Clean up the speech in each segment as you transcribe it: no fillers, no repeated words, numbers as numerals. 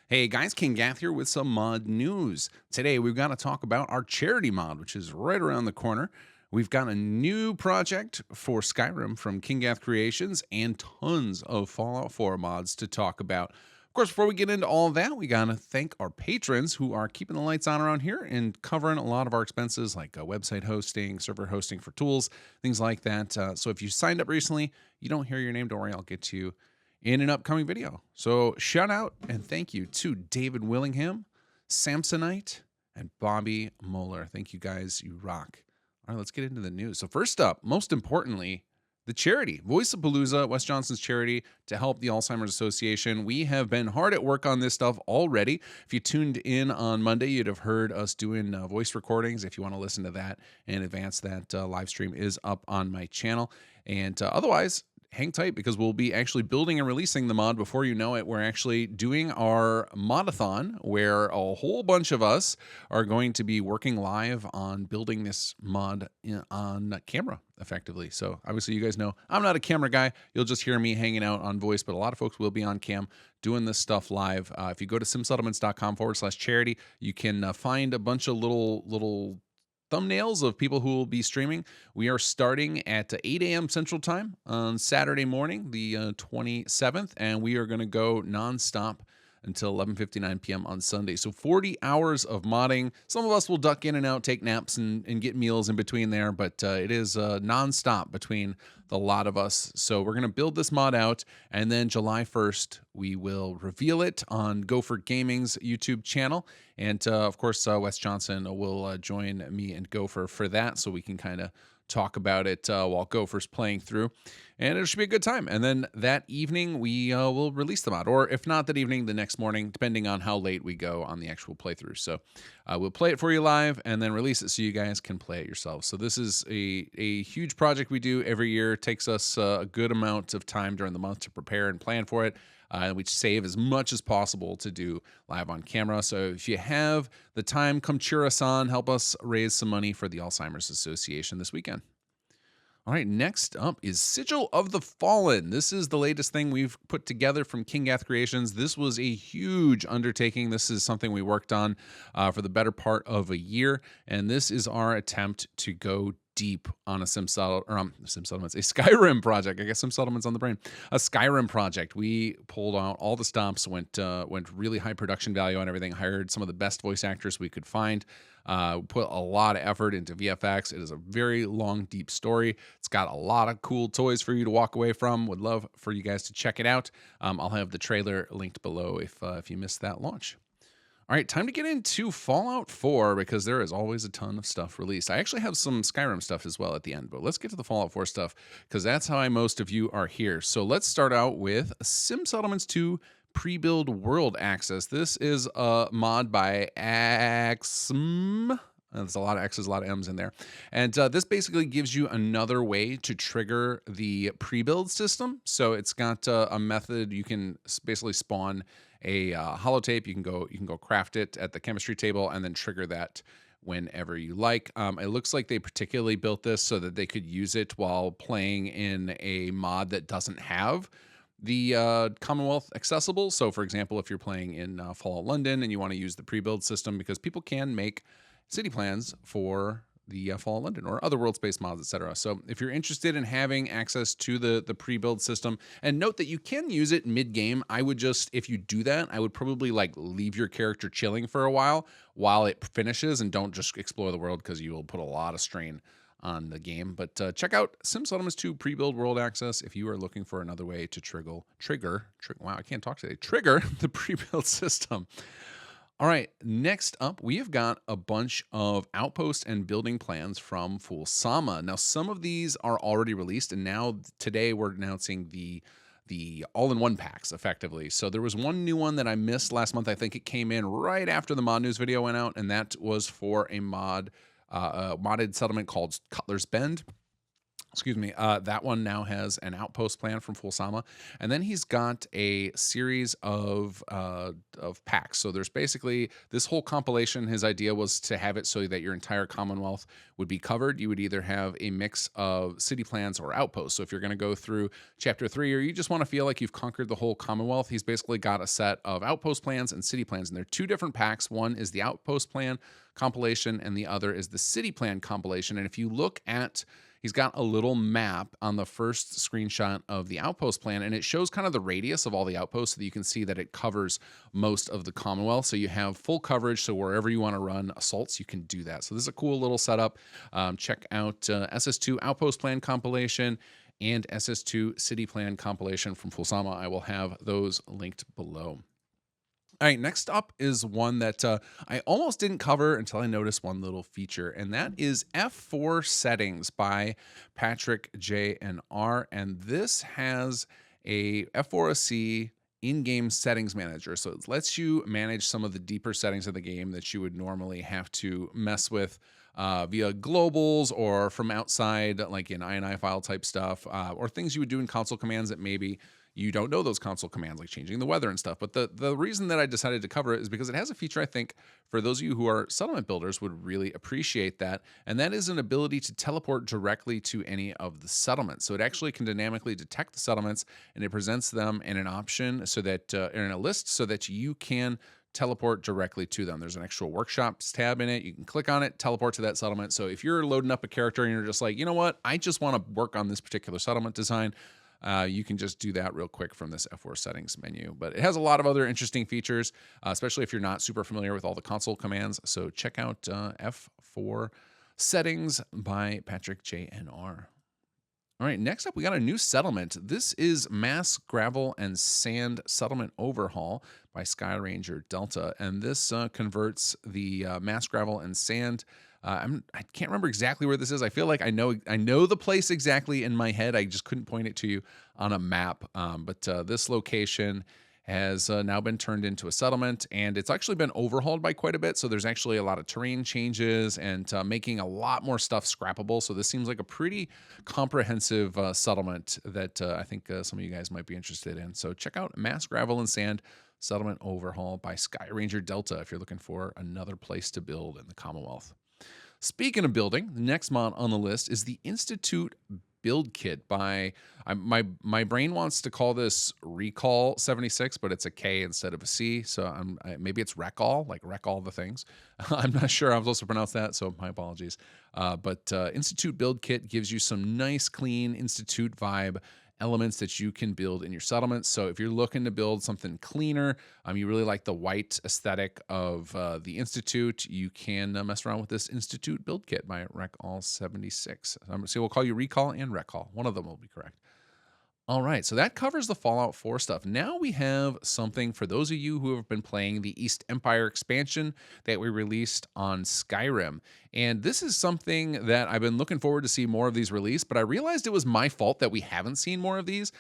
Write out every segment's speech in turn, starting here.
Hey guys, kinggath here with some mod news. Today we've got to talk about our charity mod, which is right around the corner. We've got a new project for Skyrim from Kinggath Creations and tons of Fallout 4 mods to talk about. Of course, before we get into all of that, we got to thank our patrons who are keeping the lights on around here and covering a lot of our expenses like website hosting, server hosting for tools, things like that. So if you signed up recently, you don't hear your name, don't worry, I'll get to you in an upcoming video. So shout out and thank you to David Willingham, Samsonite, and Bobby Moeller. Thank you guys, you rock. All right, let's get into the news. So first up, most importantly, the charity, Voiceapalooza, Wes Johnson's charity to help the Alzheimer's Association. We have been hard at work on this stuff already. If you tuned in on Monday, you'd have heard us doing voice recordings. If you want to listen to that in advance, that live stream is up on my channel. And otherwise, hang tight because we'll be actually building and releasing the mod before you know it. We're actually doing our Modathon where a whole bunch of us are going to be working live on building this mod on camera effectively. So obviously you guys know I'm not a camera guy. You'll just hear me hanging out on voice, but a lot of folks will be on cam doing this stuff live. If you go to simsettlements.com/charity, you can find a bunch of little thumbnails of people who will be streaming. We are starting at 8 a.m. Central Time on Saturday morning, the 27th, and we are going to go nonstop until 11:59 p.m. on Sunday. So 40 hours of modding. Some of us will duck in and out, take naps, and get meals in between there, but it is nonstop between the lot of us. So we're going to build this mod out, and then July 1st, we will reveal it on Gopher Gaming's YouTube channel. And of course, Wes Johnson will join me and Gopher for that, so we can kind of talk about it while Gopher's playing through, and it should be a good time. And then that evening we will release the mod, or if not that evening, the next morning, depending on how late we go on the actual playthrough. So we'll play it for you live and then release it so you guys can play it yourselves. So this is a huge project we do every year. It takes us a good amount of time during the month to prepare and plan for it. We save as much as possible to do live on camera. So if you have the time, come cheer us on. Help us raise some money for the Alzheimer's Association this weekend. All right, next up is Sigil of the Fallen. This is the latest thing we've put together from Kinggath Creations. This was a huge undertaking. This is something we worked on for the better part of a year, and this is our attempt to go deep on a Settlements, a Skyrim project. I guess Sim Settlements on the brain. A Skyrim project. We pulled out all the stops, went really high production value on everything, hired some of the best voice actors we could find, put a lot of effort into VFX. It is a very long, deep story. It's got a lot of cool toys for you to walk away from. Would love for you guys to check it out. I'll have the trailer linked below if you missed that launch. All right, time to get into Fallout 4 because there is always a ton of stuff released. I actually have some Skyrim stuff as well at the end, but let's get to the Fallout 4 stuff because that's how most of you are here. So let's start out with Sim Settlements 2 Pre-Build World Access. This is a mod by aaaxxxmmmnnn. There's a lot of X's, a lot of M's in there. And this basically gives you another way to trigger the pre-build system. So it's got a method. You can basically spawn a holotape. You can go craft it at the chemistry table and then trigger that whenever you like. It looks like they particularly built this so that they could use it while playing in a mod that doesn't have the Commonwealth accessible. So for example, if you're playing in Fallout London and you want to use the pre-build system, because people can make city plans for the Fallout London or other world space mods, etc. So if you're interested in having access to the pre-build system, and note that you can use it mid-game, I would just, if you do that, I would probably like leave your character chilling for a while it finishes, and don't just explore the world because you will put a lot of strain on the game. But check out Sim Settlements 2 Pre-Build World Access if you are looking for another way to trigger the pre-build system. All right, next up, we have got a bunch of outpost and building plans from foolsama. Now, some of these are already released, and now today we're announcing the all-in-one packs, effectively. So there was one new one that I missed last month. I think it came in right after the mod news video went out, and that was for a modded settlement called Cutler's Bend. excuse me, that one now has an Outpost Plan from foolsama, and then he's got a series of packs. So there's basically this whole compilation. His idea was to have it so that your entire Commonwealth would be covered. You would either have a mix of city plans or outposts. So if you're going to go through chapter 3, or you just want to feel like you've conquered the whole Commonwealth, he's basically got a set of Outpost Plans and city plans, and they're two different packs. One is the Outpost Plan compilation, and the other is the city plan compilation. And if you look at, he's got a little map on the first screenshot of the Outpost Plan, and it shows kind of the radius of all the outposts so that you can see that it covers most of the Commonwealth. So you have full coverage, so wherever you want to run assaults, you can do that. So this is a cool little setup. Check out SS2 Outpost Plan compilation and SS2 City Plan compilation from foolsama. I will have those linked below. All right, next up is one that I almost didn't cover until I noticed one little feature, and that is F4 settings by PatrickJnr. And this has a F4C in-game settings manager. So it lets you manage some of the deeper settings of the game that you would normally have to mess with via globals or from outside, like in INI file type stuff, or things you would do in console commands that maybe you don't know those console commands, like changing the weather and stuff. But the reason that I decided to cover it is because it has a feature I think for those of you who are settlement builders would really appreciate that, and that is an ability to teleport directly to any of the settlements. So it actually can dynamically detect the settlements, and it presents them in an option so that in a list so that you can teleport directly to them. There's an actual workshops tab in it. You can click on it, teleport to that settlement. So if you're loading up a character and you're just like, you know what, I just want to work on this particular settlement design, you can just do that real quick from this F4 settings menu. But it has a lot of other interesting features, especially if you're not super familiar with all the console commands. So check out F4 settings by PatrickJnr. All right, next up, we got a new settlement. This is Mass Gravel and Sand Settlement Overhaul by SkyRangerDelta, and this converts the mass gravel and sand. I can't remember exactly where this is. I feel like I know the place exactly in my head. I just couldn't point it to you on a map. But this location has now been turned into a settlement, and it's actually been overhauled by quite a bit. So there's actually a lot of terrain changes and making a lot more stuff scrappable. So this seems like a pretty comprehensive settlement that I think some of you guys might be interested in. So check out Mass Gravel and Sand Settlement Overhaul by SkyRangerDelta if you're looking for another place to build in the Commonwealth. Speaking of building, the next mod on the list is the Institute Build Kit by, my brain wants to call this Recall 76, but it's a K instead of a C. So maybe it's Recall, like Wreck All the Things. I'm not sure I'm supposed to pronounce that, so my apologies. But Institute Build Kit gives you some nice, clean Institute vibe elements that you can build in your settlements. So if you're looking to build something cleaner, you really like the white aesthetic of the Institute, you can mess around with this Institute Build Kit by Recall 76. So we'll call you Recall and Recall. One of them will be correct. All right, so that covers the Fallout 4 stuff. Now we have something for those of you who have been playing the East Empire expansion that we released on Skyrim. And this is something that I've been looking forward to see more of these released, but I realized it was my fault that we haven't seen more of these.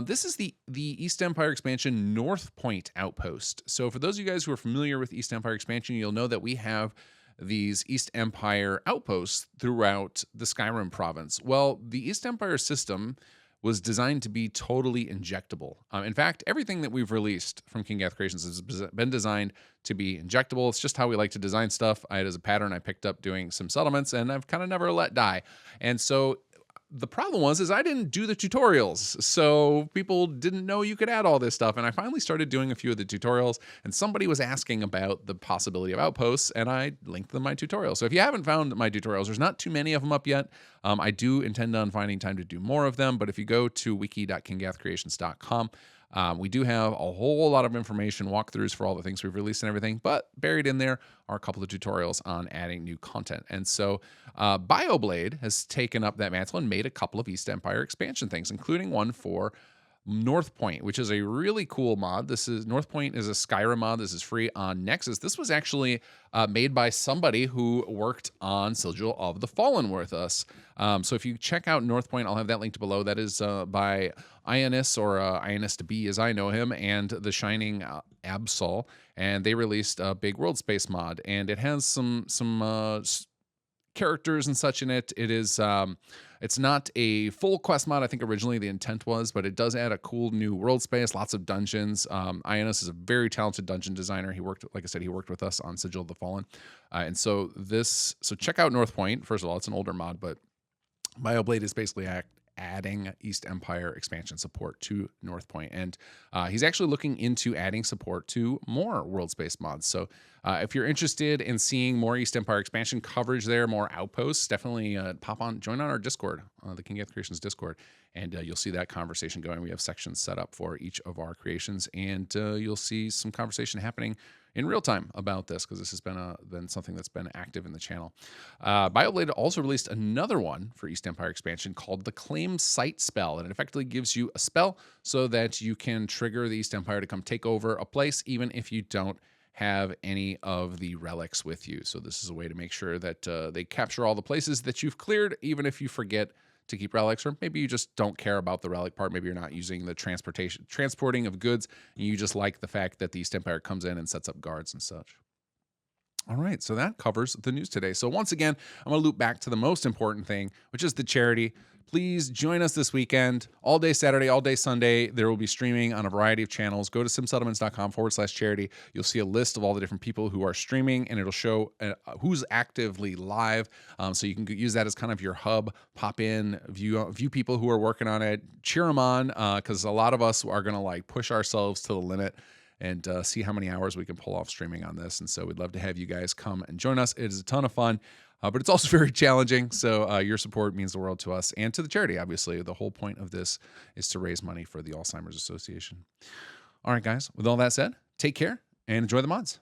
This is the East Empire expansion Northpoint Outpost. So for those of you guys who are familiar with East Empire expansion, you'll know that we have these East Empire outposts throughout the Skyrim province. Well, the East Empire system was designed to be totally injectable. In fact, everything that we've released from Kinggath Creations has been designed to be injectable. It's just how we like to design stuff. I had as a pattern I picked up doing some settlements, and I've kind of never let die. And so the problem is I didn't do the tutorials, so people didn't know you could add all this stuff. And I finally started doing a few of the tutorials, and somebody was asking about the possibility of outposts, and I linked them my tutorials. So if you haven't found my tutorials, there's not too many of them up yet. I do intend on finding time to do more of them, but if you go to wiki.kinggathcreations.com, we do have a whole lot of information, walkthroughs for all the things we've released and everything, but buried in there are a couple of tutorials on adding new content. And so Bioblade has taken up that mantle and made a couple of East Empire expansion things, including one for Northpoint, which is a really cool mod. Northpoint is a Skyrim mod. This is free on Nexus. This was actually made by somebody who worked on Sigil of the Fallen with us. So if you check out Northpoint, I'll have that linked below. That is by Ionis, or Ionis to be as I know him, and the Shining Absol, and they released a big world space mod, and it has some characters and such in it. It is it's not a full quest mod. I think originally the intent was, but it does add a cool new world space, lots of dungeons. Ionis is a very talented dungeon designer. He worked, like I said, he worked with us on Sigil of the Fallen. And so check out Northpoint. First of all, it's an older mod, but Bioblade is basically adding East Empire expansion support to Northpoint. And he's actually looking into adding support to more world space mods. So if you're interested in seeing more East Empire expansion coverage there, more outposts, definitely join on our Discord, the Kinggath Creations Discord, and you'll see that conversation going. We have sections set up for each of our creations, and you'll see some conversation happening in real time about this, because this has been something that's been active in the channel. Bioblade also released another one for East Empire expansion called the Claim Site spell, and it effectively gives you a spell so that you can trigger the East Empire to come take over a place, even if you don't have any of the relics with you. So this is a way to make sure that they capture all the places that you've cleared, even if you forget to keep relics, or maybe you just don't care about the relic part. Maybe you're not using the transporting of goods, and you just like the fact that the East Empire comes in and sets up guards and such. All right, so that covers the news today. So once again, I'm going to loop back to the most important thing, which is the charity. Please join us this weekend, all day Saturday, all day Sunday. There will be streaming on a variety of channels. Go to simsettlements.com/charity. You'll see a list of all the different people who are streaming, and it'll show who's actively live. So you can use that as kind of your hub. Pop in, view people who are working on it, cheer them on, because a lot of us are going to like push ourselves to the limit and see how many hours we can pull off streaming on this. And so we'd love to have you guys come and join us. It is a ton of fun. But it's also very challenging, so your support means the world to us and to the charity, obviously. The whole point of this is to raise money for the Alzheimer's Association. All right, guys, with all that said, take care and enjoy the mods.